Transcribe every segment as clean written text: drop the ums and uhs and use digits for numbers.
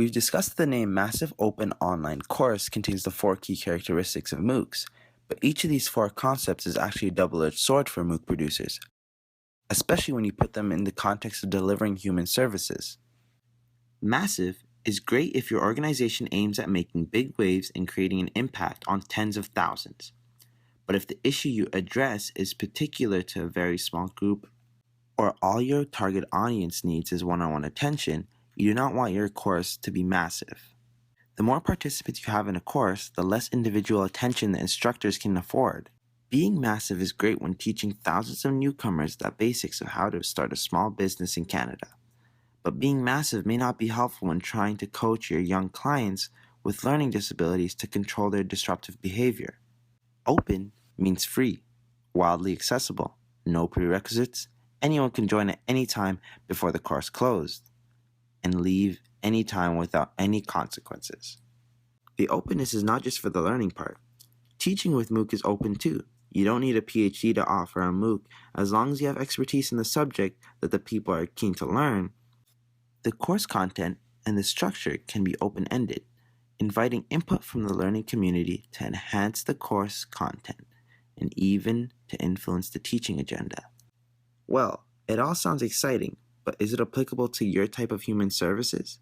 We've discussed the name Massive Open Online Course contains the 4 key characteristics of MOOCs, but each of these 4 concepts is actually a double-edged sword for MOOC producers, especially when you put them in the context of delivering human services. Massive is great if your organization aims at making big waves and creating an impact on tens of thousands. But if the issue you address is particular to a very small group, or all your target audience needs is one-on-one attention, you do not want your course to be massive. The more participants you have in a course, the less individual attention the instructors can afford. Being massive is great when teaching thousands of newcomers the basics of how to start a small business in Canada. But being massive may not be helpful when trying to coach your young clients with learning disabilities to control their disruptive behavior. Open means free, wildly accessible, no prerequisites, anyone can join at any time before the course closed, and leave any time without any consequences. The openness is not just for the learning part. Teaching with MOOC is open too. You don't need a PhD to offer a MOOC as long as you have expertise in the subject that the people are keen to learn. The course content and the structure can be open-ended, inviting input from the learning community to enhance the course content and even to influence the teaching agenda. Well, it all sounds exciting, but is it applicable to your type of human services?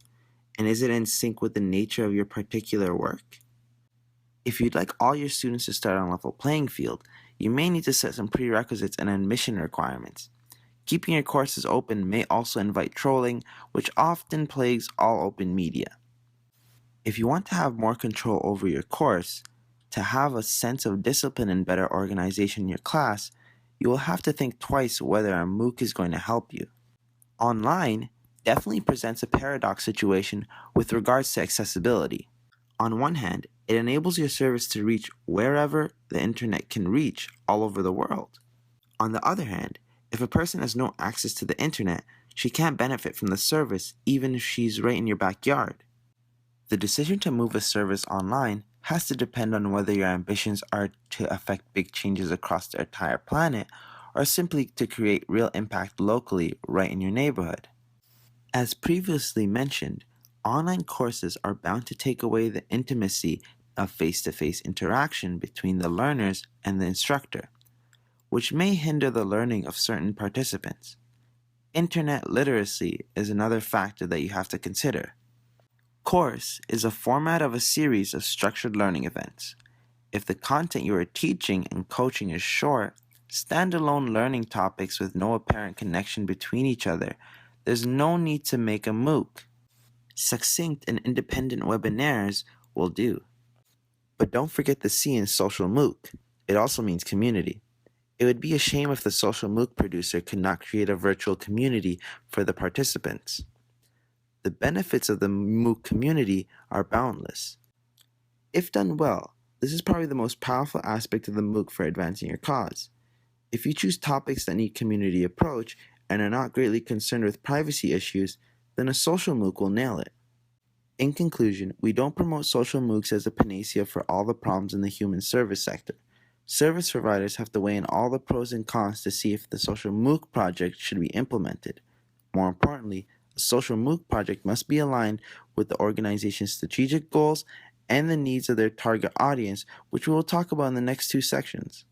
And is it in sync with the nature of your particular work? If you'd like all your students to start on a level playing field, you may need to set some prerequisites and admission requirements. Keeping your courses open may also invite trolling, which often plagues all open media. If you want to have more control over your course, to have a sense of discipline and better organization in your class, you will have to think twice whether a MOOC is going to help you. Online definitely presents a paradox situation with regards to accessibility. On one hand, it enables your service to reach wherever the internet can reach all over the world. On the other hand, if a person has no access to the internet, she can't benefit from the service even if she's right in your backyard. The decision to move a service online has to depend on whether your ambitions are to affect big changes across the entire planet or simply to create real impact locally right in your neighborhood. As previously mentioned, online courses are bound to take away the intimacy of face-to-face interaction between the learners and the instructor, which may hinder the learning of certain participants. Internet literacy is another factor that you have to consider. Course is a format of a series of structured learning events. If the content you are teaching and coaching is short, standalone learning topics with no apparent connection between each other, there's no need to make a MOOC. Succinct and independent webinars will do. But don't forget the C in social MOOC. It also means community. It would be a shame if the social MOOC producer could not create a virtual community for the participants. The benefits of the MOOC community are boundless. If done well, this is probably the most powerful aspect of the MOOC for advancing your cause. If you choose topics that need community approach and are not greatly concerned with privacy issues, then a social MOOC will nail it. In conclusion, we don't promote social MOOCs as a panacea for all the problems in the human service sector. Service providers have to weigh in all the pros and cons to see if the social MOOC project should be implemented. More importantly, a social MOOC project must be aligned with the organization's strategic goals and the needs of their target audience, which we will talk about in the next 2 sections.